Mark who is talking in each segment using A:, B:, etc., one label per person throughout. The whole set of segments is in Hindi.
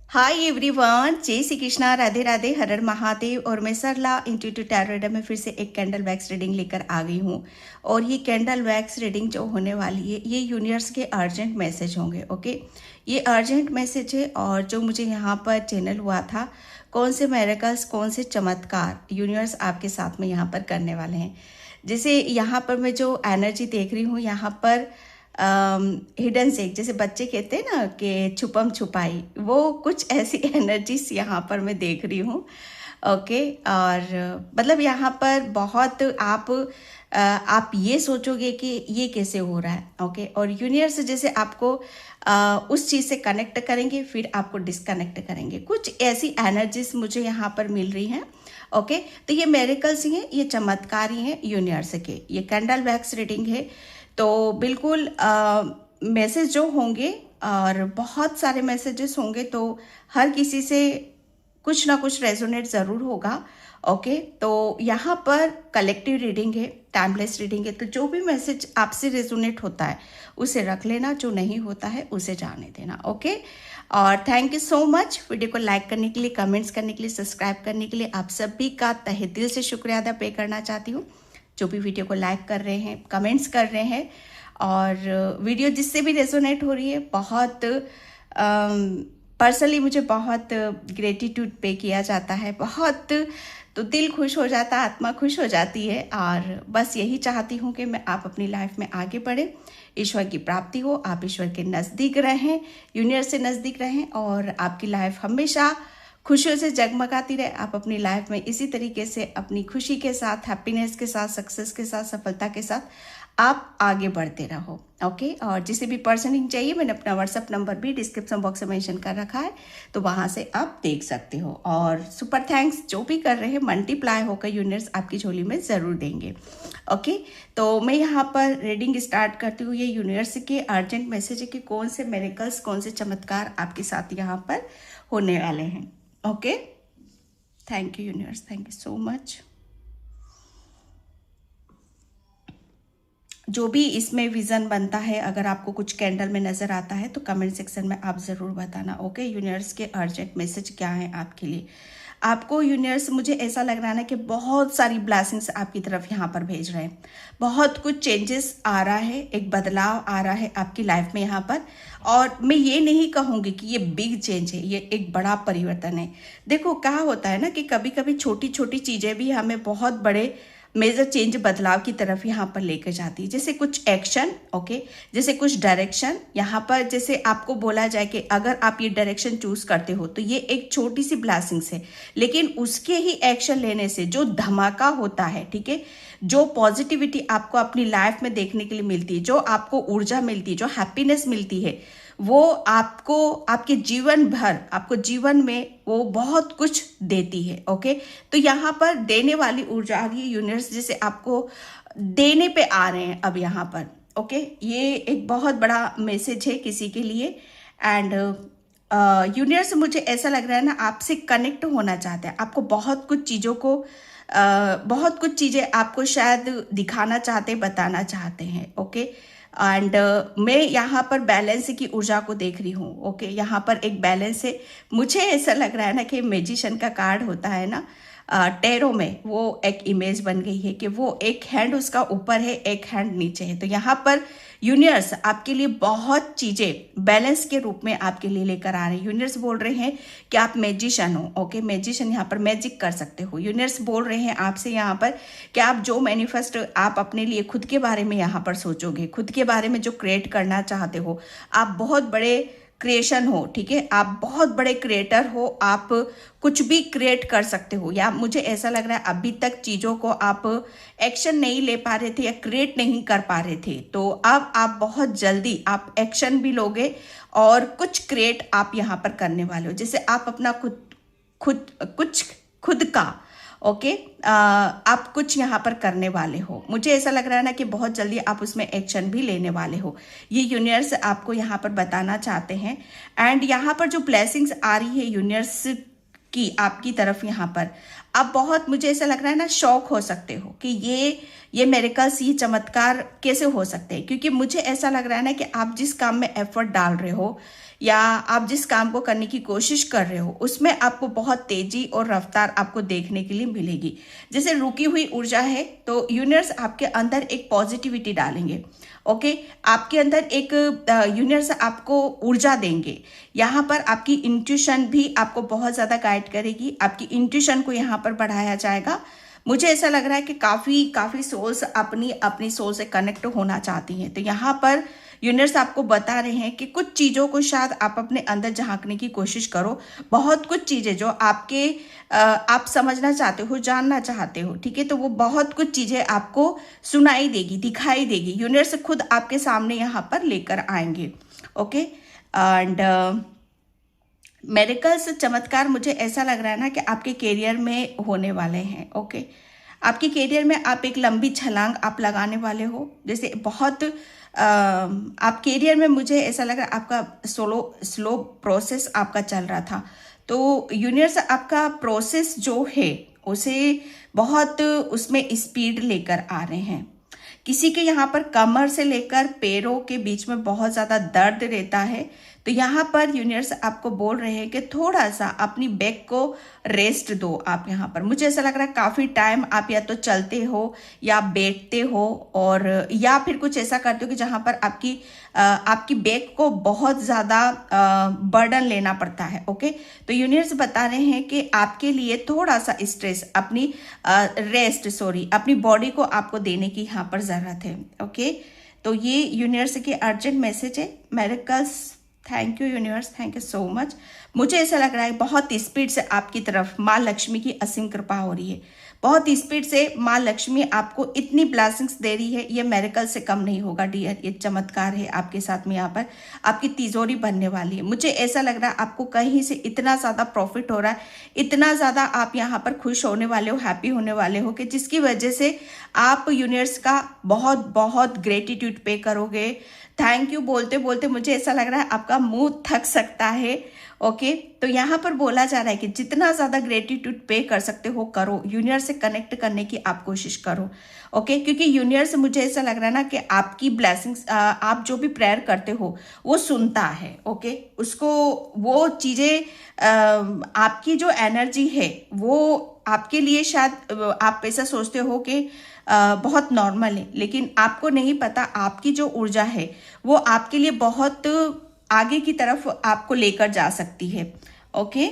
A: हाय एवरीवन, जय श्री कृष्णा, राधे राधे, हर हर महादेव। और मैं सरला इंट्यूटिव टैरो रीडर में फिर से एक कैंडल वैक्स रीडिंग लेकर आ गई हूँ। और ये कैंडल वैक्स रीडिंग जो होने वाली है, ये यूनिवर्स के अर्जेंट मैसेज होंगे। ओके, ये अर्जेंट मैसेज है। और जो मुझे यहाँ पर चैनल हुआ था, कौन से मेरेकल्स, कौन से चमत्कार यूनिवर्स आपके साथ में यहाँ पर करने वाले हैं। जैसे यहाँ पर मैं जो एनर्जी देख रही हूँ, यहाँ पर हिडन सेक, जैसे बच्चे कहते हैं ना कि छुपम छुपाई, वो कुछ ऐसी एनर्जीज यहाँ पर मैं देख रही हूँ। ओके, और मतलब यहाँ पर बहुत आप ये सोचोगे कि ये कैसे हो रहा है। ओके, और यूनिवर्स जैसे आपको उस चीज़ से कनेक्ट करेंगे, फिर आपको डिस्कनेक्ट करेंगे। कुछ ऐसी एनर्जीज मुझे यहाँ पर मिल रही हैं। ओके, तो ये मेरेकल्स ही हैं, ये चमत्कार ही हैं यूनिवर्स के। ये कैंडल वैक्स रीडिंग है, तो बिल्कुल मैसेज जो होंगे, और बहुत सारे मैसेजेस होंगे, तो हर किसी से कुछ ना कुछ रेजोनेट ज़रूर होगा। ओके, तो यहाँ पर कलेक्टिव रीडिंग है, टाइमलेस रीडिंग है, तो जो भी मैसेज आपसे रेजोनेट होता है उसे रख लेना, जो नहीं होता है उसे जाने देना। ओके, और thank you so much video को लाइक करने के लिए, कमेंट्स करने के लिए, सब्सक्राइब करने के लिए। आप सभी का तहे दिल से शुक्रिया अदा पे करना चाहती हूँ, जो भी वीडियो को लाइक कर रहे हैं, कमेंट्स कर रहे हैं, और वीडियो जिससे भी रेजोनेट हो रही है, बहुत पर्सनली मुझे बहुत ग्रेटिट्यूड पे किया जाता है, बहुत, तो दिल खुश हो जाता है, आत्मा खुश हो जाती है। और बस यही चाहती हूँ कि मैं आप अपनी लाइफ में आगे बढ़े, ईश्वर की प्राप्ति हो, आप ईश्वर के नज़दीक रहें, यूनिवर्स से नज़दीक रहें, और आपकी लाइफ हमेशा खुशियों से जगमगाती रहे। आप अपनी लाइफ में इसी तरीके से अपनी खुशी के साथ, हैप्पीनेस के साथ, सक्सेस के साथ, सफलता के साथ आप आगे बढ़ते रहो। ओके, और जिसे भी पर्सनिंग चाहिए, मैंने अपना व्हाट्सएप नंबर भी डिस्क्रिप्शन बॉक्स में मेंशन कर रखा है, तो वहाँ से आप देख सकते हो। और सुपर थैंक्स, जो भी कर रहे हैं, मल्टीप्लाई होकर यूनिवर्स आपकी झोली में ज़रूर देंगे। ओके, तो मैं यहाँ पर रीडिंग स्टार्ट करती हूँ। ये यूनिवर्स के अर्जेंट मैसेज है कि कौन से मेरेकल्स, कौन से चमत्कार आपके साथ यहाँ पर होने वाले हैं। Okay, thank you universe, thank you so much. जो भी इसमें विज़न बनता है, अगर आपको कुछ कैंडल में नज़र आता है तो कमेंट सेक्शन में आप ज़रूर बताना। ओके, यूनिवर्स के अर्जेंट मैसेज क्या है आपके लिए। आपको यूनिवर्स, मुझे ऐसा लग रहा है ना कि बहुत सारी ब्लेसिंग्स आपकी तरफ यहाँ पर भेज रहे हैं। बहुत कुछ चेंजेस आ रहा है, एक बदलाव आ रहा है आपकी लाइफ में यहाँ पर। और मैं ये नहीं कहूँगी कि ये बिग चेंज है, ये एक बड़ा परिवर्तन है। देखो, कहा होता है ना कि कभी कभी छोटी छोटी चीज़ें भी हमें बहुत बड़े मेजर चेंज, बदलाव की तरफ यहाँ पर लेकर जाती है। जैसे कुछ एक्शन, ओके, जैसे कुछ डायरेक्शन यहाँ पर, जैसे आपको बोला जाए कि अगर आप ये डायरेक्शन चूज करते हो तो ये एक छोटी सी ब्लेसिंग्स है, लेकिन उसके ही एक्शन लेने से जो धमाका होता है, ठीक है, जो पॉजिटिविटी आपको अपनी लाइफ में देखने के लिए मिलती है, जो आपको ऊर्जा मिलती है, जो हैप्पीनेस मिलती है, वो आपको आपके जीवन भर, आपको जीवन में वो बहुत कुछ देती है। ओके, तो यहाँ पर देने वाली ऊर्जा आ गई, यूनिवर्स जैसे आपको देने पे आ रहे हैं अब यहाँ पर। ओके, ये एक बहुत बड़ा मैसेज है किसी के लिए। एंड यूनिवर्स, मुझे ऐसा लग रहा है ना, आपसे कनेक्ट होना चाहते हैं, आपको बहुत कुछ चीज़ों को बहुत कुछ चीज़ें आपको शायद दिखाना चाहते हैं, बताना चाहते हैं। ओके, एंड मैं यहाँ पर बैलेंस की ऊर्जा को देख रही हूँ। ओके, यहाँ पर एक बैलेंस है। मुझे ऐसा लग रहा है ना कि मैजिशियन का कार्ड होता है ना, टैरो में, वो एक इमेज बन गई है कि वो एक हैंड उसका ऊपर है, एक हैंड नीचे है। तो यहाँ पर यूनिवर्स आपके लिए बहुत चीज़ें बैलेंस के रूप में आपके लिए लेकर आ रहे हैं। यूनिवर्स बोल रहे हैं कि आप मैजिशियन हो। ओके, मैजिशियन यहाँ पर मैजिक कर सकते हो। यूनिवर्स बोल रहे हैं आपसे यहाँ पर कि आप जो मैनिफेस्ट, आप अपने लिए खुद के बारे में यहाँ पर सोचोगे, खुद के बारे में जो क्रिएट करना चाहते हो, आप बहुत बड़े क्रिएशन हो, ठीक है, आप बहुत बड़े क्रिएटर हो, आप कुछ भी क्रिएट कर सकते हो। या मुझे ऐसा लग रहा है अभी तक चीज़ों को आप एक्शन नहीं ले पा रहे थे या क्रिएट नहीं कर पा रहे थे, तो अब आप बहुत जल्दी आप एक्शन भी लोगे और कुछ क्रिएट आप यहाँ पर करने वाले हो। जैसे आप अपना खुद का, ओके, आप कुछ यहाँ पर करने वाले हो। मुझे ऐसा लग रहा है ना कि बहुत जल्दी आप उसमें एक्शन भी लेने वाले हो, ये यूनिवर्स आपको यहाँ पर बताना चाहते हैं। एंड यहाँ पर जो ब्लेसिंग्स आ रही है यूनिवर्स की आपकी तरफ, यहाँ पर आप बहुत, मुझे ऐसा लग रहा है ना, शौक हो सकते हो कि ये मेरेकल्स, ये चमत्कार कैसे हो सकते हैं। क्योंकि मुझे ऐसा लग रहा है ना कि आप जिस काम में एफर्ट डाल रहे हो, या आप जिस काम को करने की कोशिश कर रहे हो उसमें आपको बहुत तेजी और रफ्तार आपको देखने के लिए मिलेगी। जैसे रुकी हुई ऊर्जा है तो यूनिवर्स आपके अंदर एक पॉजिटिविटी डालेंगे। ओके, आपके अंदर एक यूनिवर्स आपको ऊर्जा देंगे। यहाँ पर आपकी इंट्यूशन भी आपको बहुत ज़्यादा गाइड करेगी, आपकी इंट्यूशन को यहाँ पर बढ़ाया जाएगा। मुझे ऐसा लग रहा है कि काफ़ी सोल्स अपनी अपनी सोल से कनेक्ट होना चाहती हैं। तो यहाँ पर यूनिवर्स आपको बता रहे हैं कि कुछ चीज़ों को शायद आप अपने अंदर झांकने की कोशिश करो। बहुत कुछ चीज़ें जो आप समझना चाहते हो, जानना चाहते हो, ठीक है, तो वो बहुत कुछ चीज़ें आपको सुनाई देगी, दिखाई देगी। यूनिवर्स खुद आपके सामने यहाँ पर लेकर आएंगे। ओके, एंड मेरिकल्स, चमत्कार, मुझे ऐसा लग रहा है ना कि आपके करियर में होने वाले हैं। ओके, आपके करियर में आप एक लंबी छलांग आप लगाने वाले हो। जैसे बहुत आप करियर में, मुझे ऐसा लग रहा है आपका स्लो प्रोसेस आपका चल रहा था, तो यूनिवर्स आपका प्रोसेस जो है उसे बहुत उसमें स्पीड लेकर आ रहे हैं। किसी के यहाँ पर कमर से लेकर पैरों के बीच में बहुत ज़्यादा दर्द रहता है, तो यहाँ पर यूनिवर्स आपको बोल रहे हैं कि थोड़ा सा अपनी बैक को रेस्ट दो। आप यहाँ पर, मुझे ऐसा लग रहा है काफ़ी टाइम आप या तो चलते हो या बैठते हो, और या फिर कुछ ऐसा करते हो कि जहाँ पर आपकी बैक को बहुत ज़्यादा बर्डन लेना पड़ता है। ओके, तो यूनिवर्स बता रहे हैं कि आपके लिए थोड़ा सा स्ट्रेस, अपनी बॉडी को आपको देने की यहाँ पर ज़रूरत है। ओके, तो ये यूनिवर्स के अर्जेंट मैसेज है। Miracles, thank you universe, thank you so much. मुझे ऐसा लग रहा है बहुत स्पीड से आपकी तरफ माँ लक्ष्मी की असीम कृपा हो रही है। बहुत स्पीड से माँ लक्ष्मी आपको इतनी ब्लेसिंग्स दे रही है, ये मेरिकल से कम नहीं होगा डियर। ये चमत्कार है आपके साथ में, यहाँ पर आपकी तिजोरी बनने वाली है। मुझे ऐसा लग रहा है आपको कहीं से इतना ज़्यादा प्रॉफिट हो रहा है, इतना ज़्यादा आप यहाँ पर खुश होने वाले हो, हैप्पी होने वाले हो, कि जिसकी वजह से आप यूनिवर्स का बहुत बहुत ग्रेटिट्यूड पे करोगे। थैंक यू बोलते बोलते मुझे ऐसा लग रहा है आपका मुंह थक सकता है। ओके, तो यहाँ पर बोला जा रहा है कि जितना ज़्यादा ग्रेटिट्यूड पे कर सकते हो करो, यूनिवर्स से कनेक्ट करने की आप कोशिश करो। ओके, क्योंकि यूनिवर्स, मुझे ऐसा लग रहा है ना कि आपकी ब्लेसिंग्स, आप जो भी प्रेयर करते हो वो सुनता है। ओके, उसको वो चीज़ें, आपकी जो एनर्जी है वो आपके लिए शायद आप ऐसा सोचते हो कि बहुत नॉर्मल है, लेकिन आपको नहीं पता आपकी जो ऊर्जा है वो आपके लिए बहुत आगे की तरफ आपको लेकर जा सकती है। ओके,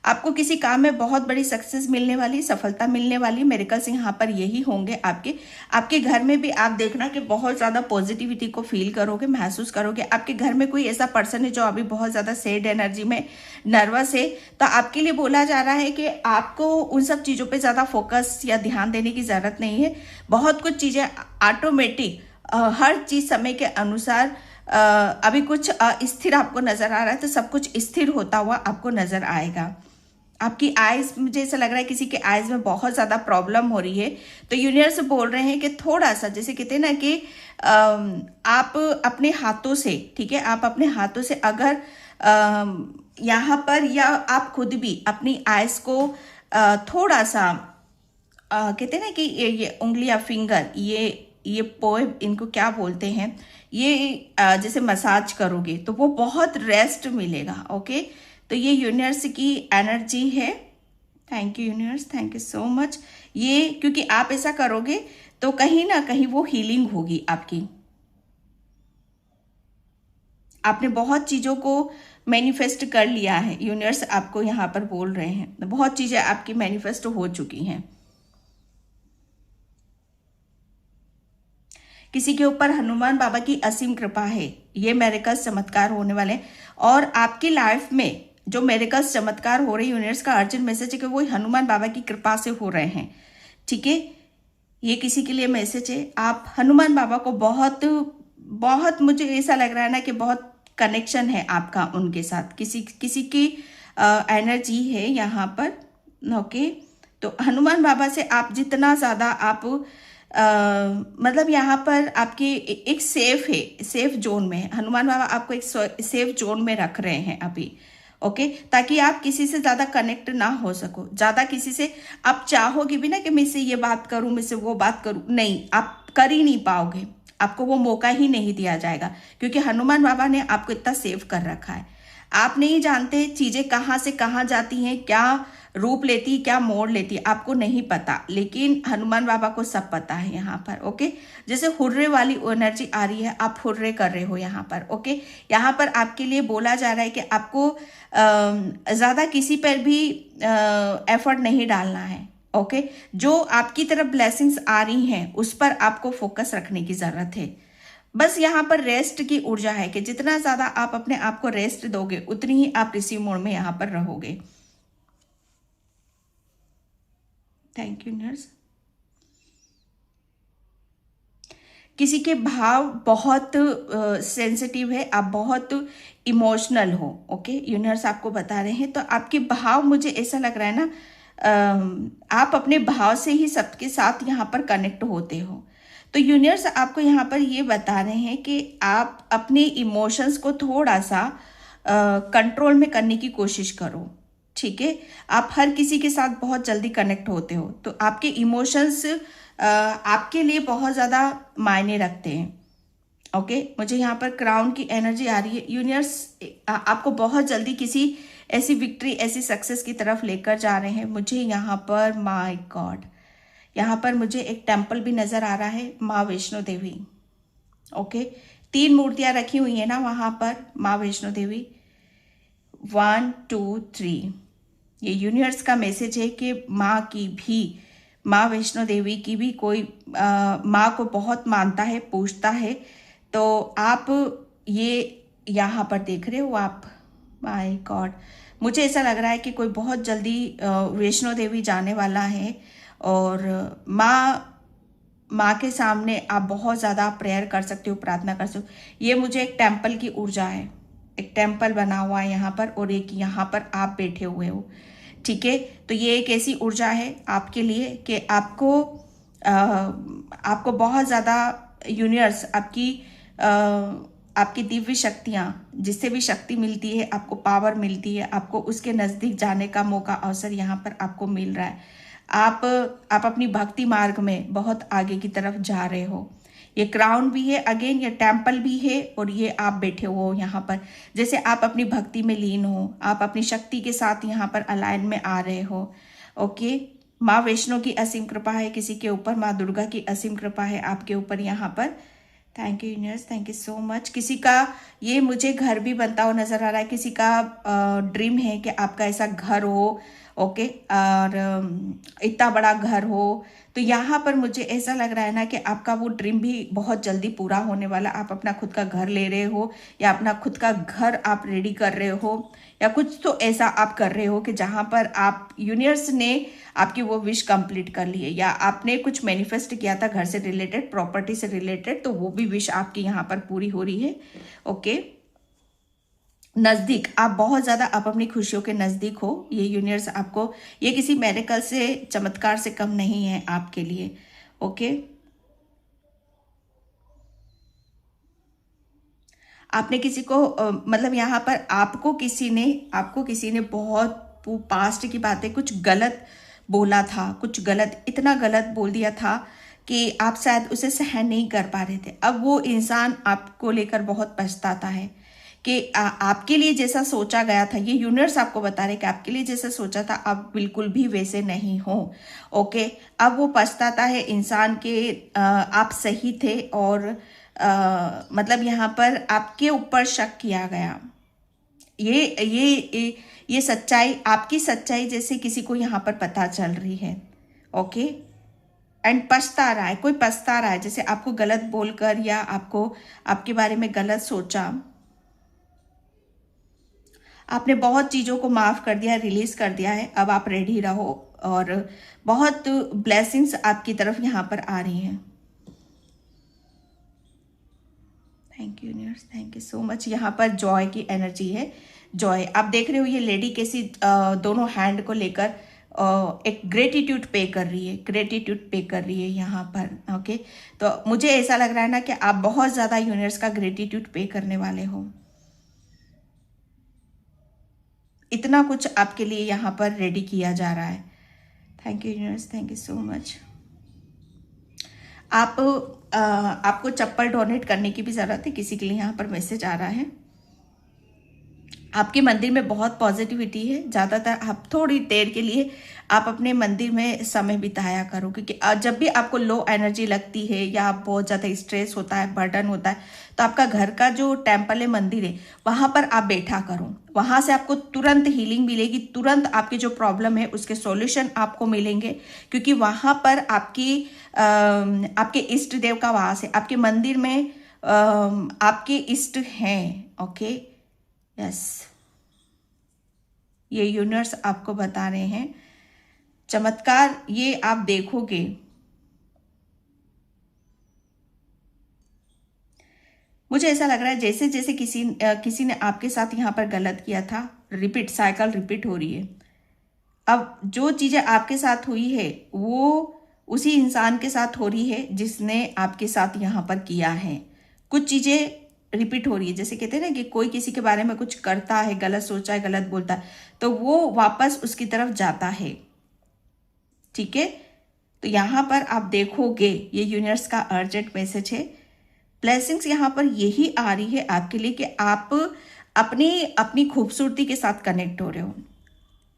A: आपको किसी काम में बहुत बड़ी सक्सेस मिलने वाली, सफलता मिलने वाली, मेरिकल्स यहाँ पर यही होंगे आपके घर में भी। आप देखना कि बहुत ज़्यादा पॉजिटिविटी को फील करोगे, महसूस करोगे। आपके घर में कोई ऐसा पर्सन है जो अभी बहुत ज़्यादा सैड एनर्जी में, नर्वस है, तो आपके लिए बोला जा रहा है कि आपको उन सब चीज़ों पर ज़्यादा फोकस या ध्यान देने की ज़रूरत नहीं है। बहुत कुछ चीज़ें ऑटोमेटिक, हर चीज़ समय के अनुसार, अभी कुछ स्थिर आपको नज़र आ रहा है, तो सब कुछ स्थिर होता हुआ आपको नज़र आएगा। आपकी आइज, मुझे ऐसा लग रहा है किसी के आइज में बहुत ज़्यादा प्रॉब्लम हो रही है, तो यूनिवर्स बोल रहे हैं कि थोड़ा सा, जैसे कहते हैं ना कि आप अपने हाथों से, ठीक है, आप अपने हाथों से अगर यहाँ पर, या आप खुद भी अपनी आइज को थोड़ा सा, कहते हैं ना कि ये उंगलियां, फिंगर, ये पोए, इनको क्या बोलते हैं, ये जैसे मसाज करोगे तो वो बहुत रेस्ट मिलेगा। ओके, तो ये यूनिवर्स की एनर्जी है। Thank you universe, thank you so much. ये क्योंकि आप ऐसा करोगे तो कहीं ना कहीं वो हीलिंग होगी आपकी। आपने बहुत चीज़ों को मैनिफेस्ट कर लिया है, यूनिवर्स आपको यहाँ पर बोल रहे हैं, बहुत चीज़ें आपकी मैनिफेस्ट हो चुकी हैं। किसी के ऊपर हनुमान बाबा की असीम कृपा है, ये मेरिकल्स, चमत्कार होने वाले हैं। और आपकी लाइफ में जो मेरिकल्स, चमत्कार हो रही है, यूनिवर्स का अर्जेंट मैसेज है कि वो हनुमान बाबा की कृपा से हो रहे हैं। ठीक है, ये किसी के लिए मैसेज है। आप हनुमान बाबा को बहुत बहुत, मुझे ऐसा लग रहा है ना कि बहुत कनेक्शन है आपका उनके साथ, किसी की एनर्जी है यहाँ पर। ओके, तो हनुमान बाबा से आप जितना ज़्यादा आप मतलब यहाँ पर आपकी एक सेफ है, सेफ जोन में है। हनुमान बाबा आपको एक सेफ जोन में रख रहे हैं अभी। ओके, ताकि आप किसी से ज़्यादा कनेक्ट ना हो सको, ज़्यादा किसी से आप चाहोगे भी ना कि मैं इससे ये बात करूँ, मैं से वो बात करूँ, नहीं, आप कर ही नहीं पाओगे। आपको वो मौका ही नहीं दिया जाएगा, क्योंकि हनुमान बाबा ने आपको इतना सेव कर रखा है। आप नहीं जानते चीजें कहाँ से कहाँ जाती हैं, क्या रूप लेती, क्या मोड़ लेती, आपको नहीं पता, लेकिन हनुमान बाबा को सब पता है यहाँ पर। ओके, जैसे हुर्रे वाली एनर्जी आ रही है, आप हुर्रे कर रहे हो यहाँ पर। ओके, यहाँ पर आपके लिए बोला जा रहा है कि आपको ज्यादा किसी पर भी एफर्ट नहीं डालना है। ओके, जो आपकी तरफ ब्लेसिंग्स आ रही हैं उस पर आपको फोकस रखने की जरूरत है। बस यहाँ पर रेस्ट की ऊर्जा है कि जितना ज्यादा आप अपने आप को रेस्ट दोगे उतनी ही आप रिसीव मोड में यहाँ पर रहोगे। Thank you nurse. किसी के भाव बहुत सेंसिटिव है, आप बहुत इमोशनल हो। ओके, यूनिवर्स आपको बता रहे हैं, तो आपके भाव, मुझे ऐसा लग रहा है ना, आप अपने भाव से ही सबके साथ यहाँ पर कनेक्ट होते हो। तो यूनिवर्स आपको यहाँ पर ये बता रहे हैं कि आप अपने इमोशंस को थोड़ा सा कंट्रोल में करने की कोशिश करो। ठीक है, आप हर किसी के साथ बहुत जल्दी कनेक्ट होते हो, तो आपके इमोशंस आपके लिए बहुत ज़्यादा मायने रखते हैं। ओके, मुझे यहाँ पर क्राउन की एनर्जी आ रही है। यूनिवर्स आपको बहुत जल्दी किसी ऐसी विक्ट्री, ऐसी सक्सेस की तरफ लेकर जा रहे हैं। मुझे यहाँ पर, माय गॉड, यहाँ पर मुझे एक टेम्पल भी नजर आ रहा है, माँ वैष्णो देवी। ओके, 3 मूर्तियां रखी हुई है ना वहां पर, माँ वैष्णो देवी। 1 2 3, ये यूनिवर्स का मैसेज है कि माँ की भी, माँ वैष्णो देवी की भी कोई माँ को बहुत मानता है, पूछता है। तो आप ये यहाँ पर देख रहे हो आप, माय गॉड, मुझे ऐसा लग रहा है कि कोई बहुत जल्दी वैष्णो देवी जाने वाला है, और माँ के सामने आप बहुत ज़्यादा प्रेयर कर सकते हो, प्रार्थना कर सकते हो। ये मुझे एक टेम्पल की ऊर्जा है, एक टेम्पल बना हुआ है यहाँ पर, और एक यहाँ पर आप बैठे हुए हो। ठीक है, तो ये एक ऐसी ऊर्जा है आपके लिए कि आपको बहुत ज़्यादा यूनिवर्स आपकी दिव्य शक्तियाँ, जिससे भी शक्ति मिलती है, आपको पावर मिलती है, आपको उसके नज़दीक जाने का मौका, अवसर यहाँ पर आपको मिल रहा है। आप अपनी भक्ति मार्ग में बहुत आगे की तरफ जा रहे हो। ये क्राउन भी है, अगेन ये टेम्पल भी है, और ये आप बैठे हो यहाँ पर, जैसे आप अपनी भक्ति में लीन हो, आप अपनी शक्ति के साथ यहाँ पर अलाइन में आ रहे हो। ओके, माँ वैष्णो की असीम कृपा है किसी के ऊपर, माँ दुर्गा की असीम कृपा है आपके ऊपर यहाँ पर। Thank you universe, thank you so much. किसी का ये मुझे घर भी बनता हुआ नजर आ रहा है, किसी का ड्रीम है कि आपका ऐसा घर हो। ओके, और इतना बड़ा घर हो, तो यहाँ पर मुझे ऐसा लग रहा है ना कि आपका वो ड्रीम भी बहुत जल्दी पूरा होने वाला। आप अपना खुद का घर ले रहे हो, या अपना खुद का घर आप रेडी कर रहे हो, या कुछ तो ऐसा आप कर रहे हो कि जहाँ पर आप, यूनिवर्स ने आपकी वो विश कंप्लीट कर ली है, या आपने कुछ मैनिफेस्ट किया था घर से रिलेटेड, प्रॉपर्टी से रिलेटेड, तो वो भी विश आपकी यहाँ पर पूरी हो रही है। ओके, नज़दीक, आप बहुत ज़्यादा, आप अपनी खुशियों के नज़दीक हो। ये यूनिवर्स आपको, ये किसी मेडिकल से, चमत्कार से कम नहीं है आपके लिए। ओके, आपने किसी को मतलब यहाँ पर आपको किसी ने बहुत पास्ट की बातें, कुछ गलत बोला था, कुछ गलत, इतना गलत बोल दिया था कि आप शायद उसे सहन नहीं कर पा रहे थे। अब वो इंसान आपको लेकर बहुत पछताता है कि आपके लिए जैसा सोचा गया था, ये यूनिवर्स आपको बता रहे कि आपके लिए जैसा सोचा था आप बिल्कुल भी वैसे नहीं हो। ओके, अब वो पछताता है इंसान के, आप सही थे, और मतलब यहाँ पर आपके ऊपर शक किया गया। ये सच्चाई, आपकी सच्चाई जैसे किसी को यहाँ पर पता चल रही है। ओके, एंड पछता रहा है, कोई पछता रहा है, जैसे आपको गलत बोलकर या आपको, आपके बारे में गलत सोचा। आपने बहुत चीज़ों को माफ़ कर दिया है, रिलीज कर दिया है, अब आप रेडी रहो, और बहुत ब्लेसिंग्स आपकी तरफ यहाँ पर आ रही हैं। Thank you universe, thank you so much. यहाँ पर जॉय की एनर्जी है, जॉय, आप देख रहे हो ये लेडी कैसी दोनों हैंड को लेकर एक ग्रेटिट्यूड पे कर रही है, ग्रेटिट्यूड पे कर रही है यहाँ पर। ओके, तो मुझे ऐसा लग रहा है ना कि आप बहुत ज़्यादा यूनिवर्स का ग्रेटिट्यूड पे करने वाले हो। इतना कुछ आपके लिए यहाँ पर रेडी किया जा रहा है। Thank you universe, thank you so much. आपको चप्पल डोनेट करने की भी ज़रूरत है, किसी के लिए यहाँ पर मैसेज आ रहा है। आपके मंदिर में बहुत पॉजिटिविटी है, ज़्यादातर आप थोड़ी देर के लिए आप अपने मंदिर में समय बिताया करो, क्योंकि जब भी आपको लो एनर्जी लगती है या आप बहुत ज़्यादा स्ट्रेस होता है, बर्डन होता है, तो आपका घर का जो टेम्पल है, मंदिर है, वहाँ पर आप बैठा करो। वहाँ से आपको तुरंत हीलिंग मिलेगी, तुरंत आपकी जो प्रॉब्लम है उसके सॉल्यूशन आपको मिलेंगे, क्योंकि वहाँ पर आपके इष्ट देव का वास है। आपके मंदिर में आपके इष्ट हैं। ओके, यस, ये यूनिवर्स आपको बता रहे हैं चमत्कार ये आप देखोगे। मुझे ऐसा लग रहा है जैसे जैसे किसी ने आपके साथ यहाँ पर गलत किया था, रिपीट साइकिल रिपीट हो रही है। अब जो चीजें आपके साथ हुई है वो उसी इंसान के साथ हो रही है जिसने आपके साथ यहाँ पर किया है। कुछ चीजें रिपीट हो रही है, जैसे कहते हैं ना कि कोई किसी के बारे में कुछ करता है, गलत सोचा है, गलत बोलता है, तो वो वापस उसकी तरफ जाता है। ठीक है, तो यहाँ पर आप देखोगे ये यूनिवर्स का अर्जेंट मैसेज है। ब्लेसिंग्स यहाँ पर यही आ रही है आपके लिए कि आप अपनी अपनी खूबसूरती के साथ कनेक्ट हो रहे हो,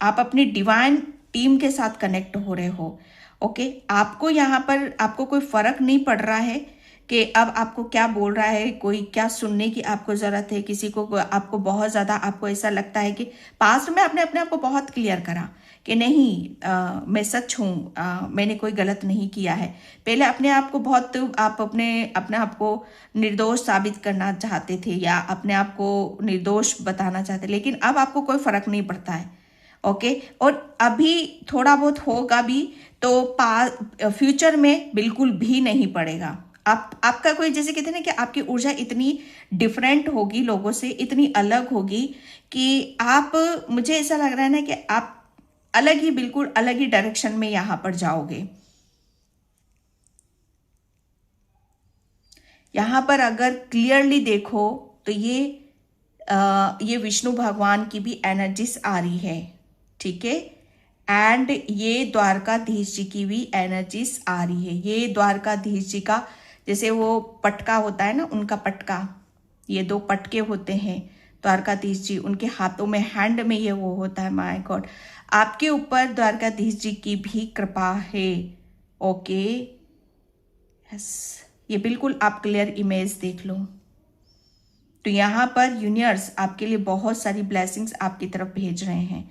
A: आप अपनी डिवाइन टीम के साथ कनेक्ट हो रहे हो। ओके, आपको यहाँ पर आपको कोई फर्क नहीं पड़ रहा है कि अब आपको क्या बोल रहा है, कोई क्या सुनने की आपको ज़रूरत है, किसी को आपको बहुत ज़्यादा आपको ऐसा लगता है कि पास्ट में आपने अपने आप को बहुत क्लियर करा कि नहीं मैं सच हूँ, मैंने कोई गलत नहीं किया है। पहले अपने आप को बहुत आप अपने आप को निर्दोष साबित करना चाहते थे या अपने आप को निर्दोष बताना चाहते, लेकिन अब आपको कोई फर्क नहीं पड़ता है। ओके, और अभी थोड़ा बहुत होगा भी तो फ्यूचर में बिल्कुल भी नहीं पड़ेगा। आपका कोई, जैसे कहते हैं ना कि आपकी ऊर्जा इतनी डिफरेंट होगी, लोगों से इतनी अलग होगी कि आप, मुझे ऐसा लग रहा है ना कि आप अलग ही, बिल्कुल अलग ही डायरेक्शन में यहां पर जाओगे। यहां पर अगर क्लियरली देखो तो ये विष्णु भगवान की भी एनर्जीज आ रही है। ठीक है, एंड ये द्वारकाधीश जी की भी एनर्जीज आ रही है। ये द्वारकाधीश जी का, जैसे वो पटका होता है ना, उनका पटका, ये दो पटके होते हैं द्वारकाधीश जी, उनके हाथों में, हैंड में ये वो होता है। माय गॉड, आपके ऊपर द्वारकाधीश जी की भी कृपा है। ओके, यस, ये बिल्कुल आप क्लियर इमेज देख लो। तो यहाँ पर यूनिवर्स आपके लिए बहुत सारी ब्लेसिंग्स आपकी तरफ भेज रहे हैं।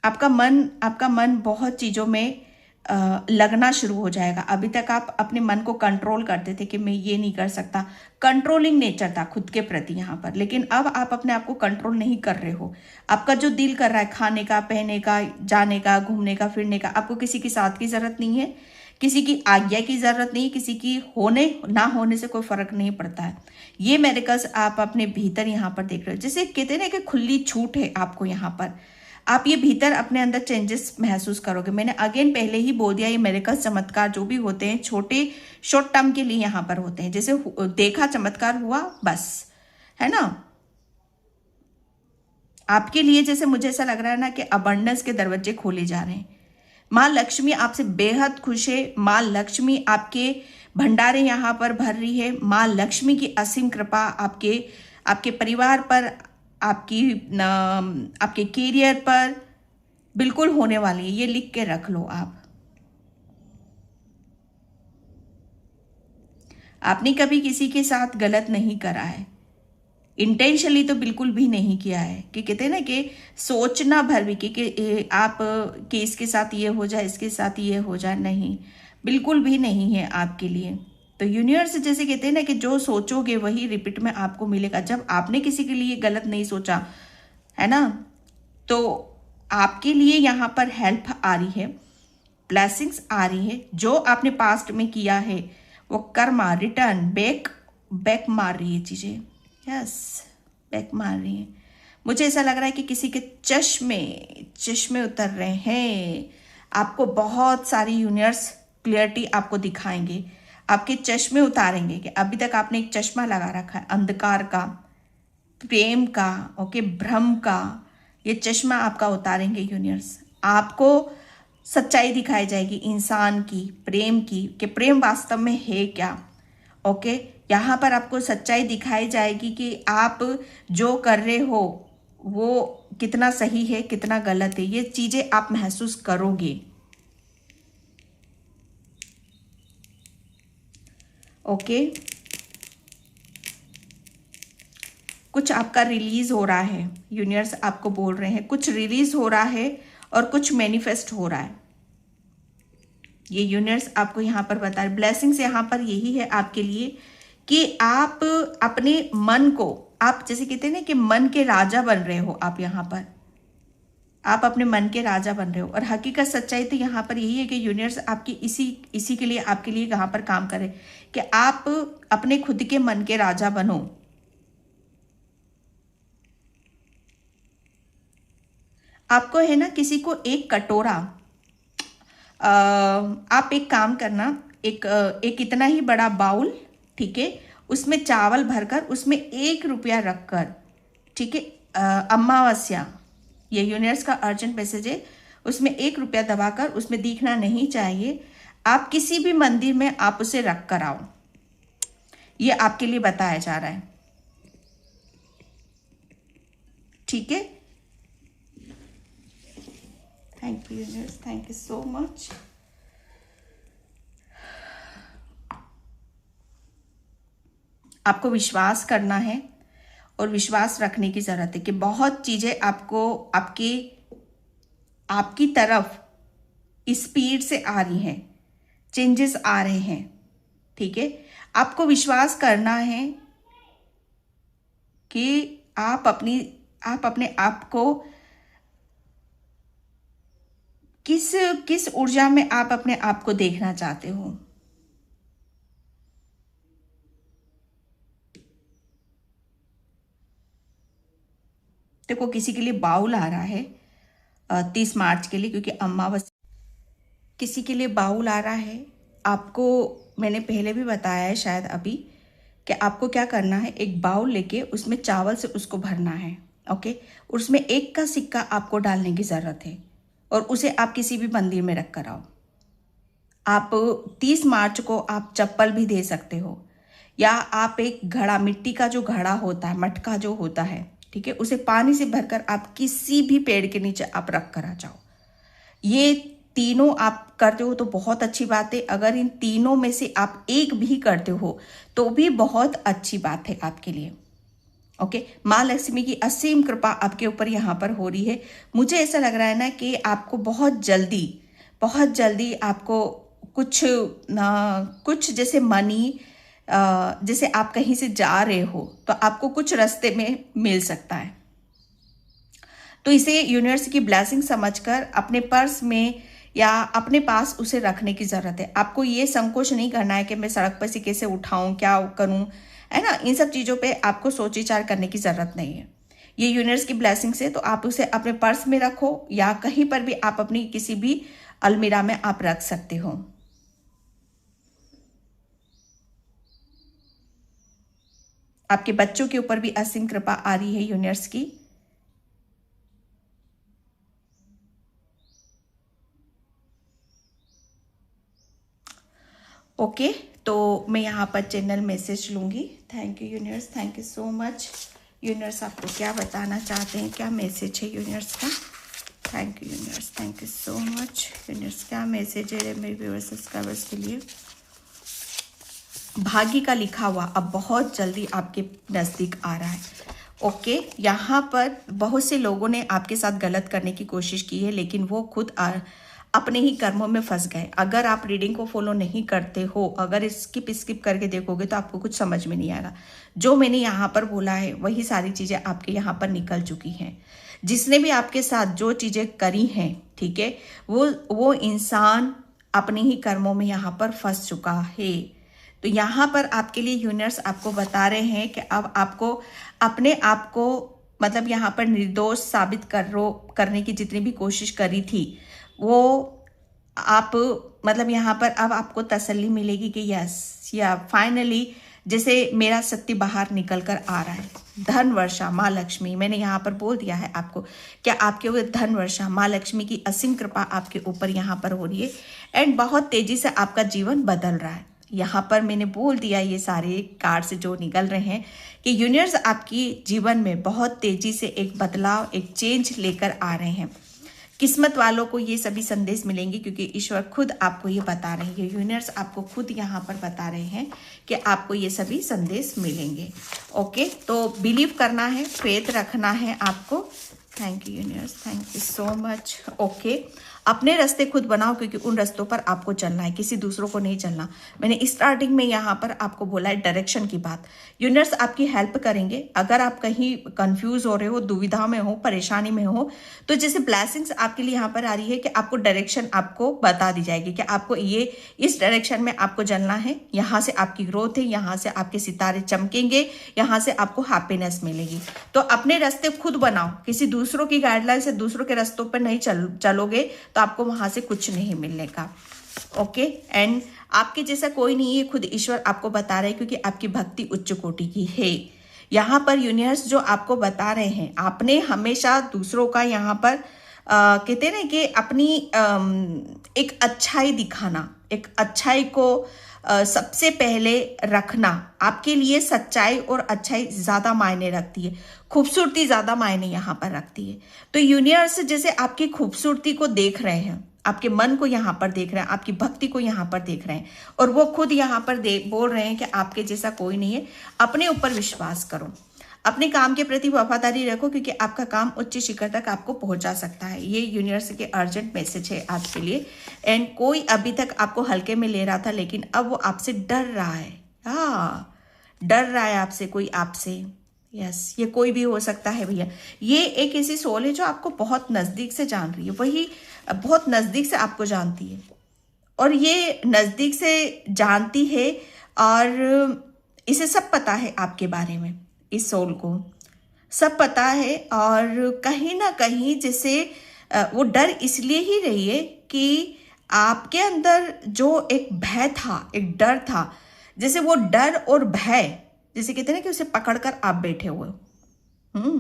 A: आपका मन बहुत चीज़ों में लगना शुरू हो जाएगा। अभी तक आप अपने मन को कंट्रोल करते थे कि मैं ये नहीं कर सकता, कंट्रोलिंग नेचर था खुद के प्रति यहाँ पर, लेकिन अब आप अपने आप को कंट्रोल नहीं कर रहे हो। आपका जो दिल कर रहा है खाने का, पहनने का, जाने का, घूमने का, फिरने का, आपको किसी की साथ की जरूरत नहीं है, किसी की आज्ञा की जरूरत नहीं, किसी की होने ना होने से कोई फर्क नहीं पड़ता है। ये मेरिकल्स आप अपने भीतर यहाँ पर देख रहे हो। जैसे कहते हैं ना कि खुली छूट है आपको यहाँ पर, आप ये भीतर अपने अंदर चेंजेस महसूस करोगे। मैंने अगेन पहले ही बोल दिया, ये मेरिकल्स चमत्कार जो भी होते हैं छोटे शॉर्ट टर्म के लिए यहाँ पर होते हैं। जैसे देखा, चमत्कार हुआ, बस, है ना। आपके लिए जैसे मुझे ऐसा लग रहा है ना कि अबंडेंस के दरवाजे खोले जा रहे हैं। माँ लक्ष्मी आपसे बेहद खुश है। माँ लक्ष्मी आपके भंडारे यहाँ पर भर रही है। माँ लक्ष्मी की असीम कृपा आपके परिवार पर, आपके कैरियर पर बिल्कुल होने वाली है। ये लिख के रख लो आप। आपने कभी किसी के साथ गलत नहीं करा है, इंटेंशनली तो बिल्कुल भी नहीं किया है। कि कहते हैं ना कि सोचना भर भी कि आप कि इसके साथ ये हो जाए, इसके साथ ये हो जाए, नहीं, बिल्कुल भी नहीं है आपके लिए। तो यूनिवर्स जैसे कहते हैं ना कि जो सोचोगे वही रिपीट में आपको मिलेगा। जब आपने किसी के लिए गलत नहीं सोचा है ना, तो आपके लिए यहाँ पर हेल्प आ रही है, ब्लेसिंग्स आ रही है। जो आपने पास्ट में किया है वो कर्मा रिटर्न बैक मार रही है चीजें। यस, बैक मार रही है। मुझे ऐसा लग रहा है कि किसी के चश्मे उतर रहे हैं। आपको बहुत सारी यूनिवर्स क्लियरिटी आपको दिखाएंगे, आपके चश्मे उतारेंगे। कि अभी तक आपने एक चश्मा लगा रखा है अंधकार का, प्रेम का, ओके, भ्रम का, ये चश्मा आपका उतारेंगे यूनिवर्स। आपको सच्चाई दिखाई जाएगी इंसान की, प्रेम की, कि प्रेम वास्तव में है क्या। ओके, यहाँ पर आपको सच्चाई दिखाई जाएगी कि आप जो कर रहे हो वो कितना सही है, कितना गलत है, ये चीजें आप महसूस करोगे। ओके, कुछ आपका रिलीज हो रहा है, यूनिवर्स आपको बोल रहे हैं कुछ रिलीज हो रहा है और कुछ मैनिफेस्ट हो रहा है। ये यूनिवर्स आपको यहाँ पर बता रहे, ब्लेसिंग्स यहाँ पर यही है आपके लिए कि आप अपने मन को, आप जैसे कहते हैं ना कि मन के राजा बन रहे हो, आप यहाँ पर आप अपने मन के राजा बन रहे हो। और हकीकत सच्चाई तो यहाँ पर यही है कि यूनिवर्स आपकी इसी के लिए आपके लिए यहाँ पर काम करे कि आप अपने खुद के मन के राजा बनो। आपको है ना किसी को एक कटोरा, आप एक काम करना, एक इतना ही बड़ा बाउल, ठीक है, उसमें चावल भरकर उसमें 1 रुपया रखकर, ठीक है, अमावस्या, ये यूनिवर्स का अर्जेंट मैसेज है, उसमें 1 रुपया दबाकर, उसमें दिखना नहीं चाहिए, आप किसी भी मंदिर में आप उसे रख कर आओ। ये आपके लिए बताया जा रहा है, ठीक है। Thank you universe, thank you so much. आपको विश्वास करना है और विश्वास रखने की जरूरत है कि बहुत चीजें आपको आपकी तरफ स्पीड से आ रही हैं, चेंजेस आ रहे हैं, ठीक है। आपको विश्वास करना है कि आप अपने आप को किस ऊर्जा में आप अपने आप को देखना चाहते हो। देखो, किसी के लिए बाउल आ रहा है 30 मार्च के लिए, क्योंकि अमावस्या, किसी के लिए बाउल आ रहा है। आपको मैंने पहले भी बताया है शायद अभी, कि आपको क्या करना है, एक बाउल लेके उसमें चावल से उसको भरना है, ओके। उसमें 1 का सिक्का आपको डालने की ज़रूरत है और उसे आप किसी भी मंदिर में रख कर आओ। आप 30 मार्च को आप चप्पल भी दे सकते हो, या आप एक घड़ा, मिट्टी का जो घड़ा होता है, मटका जो होता है, ठीक है, उसे पानी से भरकर आप किसी भी पेड़ के नीचे आप रख कर आ जाओ। ये तीनों आप करते हो तो बहुत अच्छी बात है। अगर इन तीनों में से आप एक भी करते हो तो भी बहुत अच्छी बात है आपके लिए, ओके। माँ लक्ष्मी की असीम कृपा आपके ऊपर यहाँ पर हो रही है। मुझे ऐसा लग रहा है ना कि आपको बहुत जल्दी आपको कुछ जैसे मनी, जैसे आप कहीं से जा रहे हो तो आपको कुछ रास्ते में मिल सकता है। तो इसे यूनिवर्स की ब्लेसिंग समझकर अपने पर्स में या अपने पास उसे रखने की ज़रूरत है। आपको ये संकोच नहीं करना है कि मैं सड़क पर से कैसे उठाऊं, क्या करूं, है ना। इन सब चीज़ों पे आपको सोच विचार करने की ज़रूरत नहीं है। ये यूनिवर्स की ब्लेसिंग से, तो आप उसे अपने पर्स में रखो या कहीं पर भी आप अपनी किसी भी अलमीरा में आप रख सकते हो। आपके बच्चों के ऊपर भी असीम कृपा आ रही है यूनिवर्स की। ओके, तो मैं यहाँ पर चैनल मैसेज लूँगी। Thank you universe, thank you so much. Universe आपको क्या बताना चाहते हैं, क्या मैसेज है यूनिवर्स का। Thank you universe, thank you so much. Universe क्या मैसेज है मेरे व्यूअर्स सब्सक्राइबर्स के लिए। भाग्य का लिखा हुआ अब बहुत जल्दी आपके नज़दीक आ रहा है, ओके। यहाँ पर बहुत से लोगों ने आपके साथ गलत करने की कोशिश की है, लेकिन वो खुद अपने ही कर्मों में फंस गए। अगर आप रीडिंग को फॉलो नहीं करते हो, अगर स्किप करके देखोगे तो आपको कुछ समझ में नहीं आएगा। जो मैंने यहाँ पर बोला है वही सारी चीज़ें आपके यहाँ पर निकल चुकी हैं। जिसने भी आपके साथ जो चीज़ें करी हैं, ठीक है, वो इंसान अपने ही कर्मों में यहाँ पर फंस चुका है। तो यहाँ पर आपके लिए यूनिवर्स आपको बता रहे हैं कि अब आपको अपने आप को, मतलब यहाँ पर निर्दोष साबित करने की जितनी भी कोशिश करी थी, वो आप, मतलब यहाँ पर अब आपको तसल्ली मिलेगी कि यस, या फाइनली जैसे मेरा सत्य बाहर निकल कर आ रहा है। धन वर्षा माँ लक्ष्मी, मैंने यहाँ पर बोल दिया है आपको, क्या आपके ऊपर धन वर्षा माँ लक्ष्मी की असीम कृपा आपके ऊपर यहाँ पर हो रही है एंड बहुत तेजी से आपका जीवन बदल रहा है। यहाँ पर मैंने बोल दिया ये सारे कार्ड से जो निकल रहे हैं कि यूनिवर्स आपकी जीवन में बहुत तेजी से एक बदलाव, एक चेंज लेकर आ रहे हैं। किस्मत वालों को ये सभी संदेश मिलेंगे क्योंकि ईश्वर खुद आपको ये बता रहे हैं, यूनिवर्स आपको खुद यहाँ पर बता रहे हैं कि आपको ये सभी संदेश मिलेंगे। ओके, तो बिलीव करना है, फेथ रखना है आपको। Thank you universe, thank you so much. Okay, अपने रास्ते खुद बनाओ क्योंकि उन रास्तों पर आपको चलना है, किसी दूसरों को नहीं चलना। मैंने स्टार्टिंग में यहाँ पर आपको बोला है डायरेक्शन की बात। यूनिवर्स आपकी हेल्प करेंगे। अगर आप कहीं कंफ्यूज हो रहे हो, दुविधा में हो, परेशानी में हो, तो जैसे ब्लेसिंग्स आपके लिए यहाँ पर आ रही है कि आपको डायरेक्शन आपको बता दी जाएगी कि आपको ये इस डायरेक्शन में आपको चलना है, यहाँ से आपकी ग्रोथ है, यहाँ से आपके सितारे चमकेंगे, यहाँ से आपको हैप्पीनेस मिलेगी। तो अपने रास्ते खुद बनाओ, किसी दूसरों की गाइडलाइन से दूसरों के रास्तों पर नहीं चलोगे तो आपको वहां से कुछ नहीं मिलने का। ओके, एंड आपके जैसा कोई नहीं है, खुद ईश्वर आपको बता रहे हैं क्योंकि आपकी भक्ति उच्च कोटि की है। यहाँ पर यूनिवर्स जो आपको बता रहे हैं, आपने हमेशा दूसरों का यहाँ पर कहते हैं ना कि अपनी एक अच्छाई दिखाना, एक अच्छाई को सबसे पहले रखना, आपके लिए सच्चाई और अच्छाई ज्यादा मायने रखती है, खूबसूरती ज्यादा मायने यहाँ पर रखती है। तो यूनिवर्स जैसे आपकी खूबसूरती को देख रहे हैं, आपके मन को यहाँ पर देख रहे हैं, आपकी भक्ति को यहाँ पर देख रहे हैं, और वो खुद यहाँ पर बोल रहे हैं कि आपके जैसा कोई नहीं है। अपने ऊपर विश्वास करो, अपने काम के प्रति वफादारी रखो क्योंकि आपका काम उच्च शिखर तक आपको पहुंचा सकता है। ये यूनिवर्स के अर्जेंट मैसेज है आज के लिए। एंड कोई अभी तक आपको हल्के में ले रहा था लेकिन अब वो आपसे डर रहा है। डर रहा है आपसे, कोई आपसे। यस, ये कोई भी हो सकता है भैया। ये एक ऐसी सोल है जो आपको बहुत नजदीक से जान रही है, वही बहुत नजदीक से आपको जानती है, और ये नजदीक से जानती है और इसे सब पता है आपके बारे में। इस सोल को सब पता है और कहीं ना कहीं जैसे वो डर इसलिए ही रही है कि आपके अंदर जो एक भय था, एक डर था, जैसे वो डर और भय जैसे कहते हैं ना कि उसे पकड़कर आप बैठे हुए हो।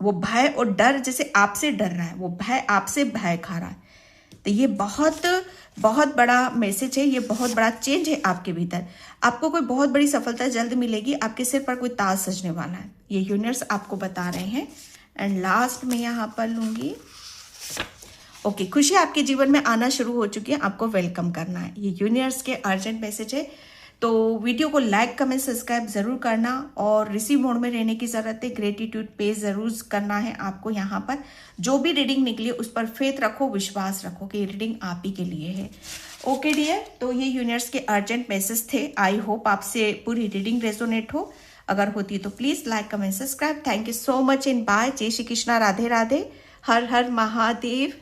A: वो भय और डर जैसे आपसे डर रहा है, वो भय आपसे भय खा रहा है। तो ये बहुत बहुत बड़ा मैसेज है, ये बहुत बड़ा चेंज है आपके भीतर। आपको कोई बहुत बड़ी सफलता जल्द मिलेगी, आपके सिर पर कोई ताज सजने वाला है, ये यूनिवर्स आपको बता रहे हैं। एंड लास्ट में यहाँ पर लूंगी। ओके, खुशी आपके जीवन में आना शुरू हो चुकी है, आपको वेलकम करना है। ये यूनिवर्स के अर्जेंट मैसेज है। तो वीडियो को लाइक, कमेंट, सब्सक्राइब जरूर करना और रिसीव मोड में रहने की जरूरत है। ग्रेटिट्यूड पे जरूर करना है आपको। यहाँ पर जो भी रीडिंग निकली उस पर फेथ रखो, विश्वास रखो कि रीडिंग आप ही के लिए है। ओके डियर, तो ये यूनिवर्स के अर्जेंट मैसेज थे। आई होप आपसे पूरी रीडिंग रेजोनेट हो। अगर होती है तो please like, comment, subscribe. Thank you so much and bye. जय श्री कृष्णा, राधे राधे, हर हर महादेव।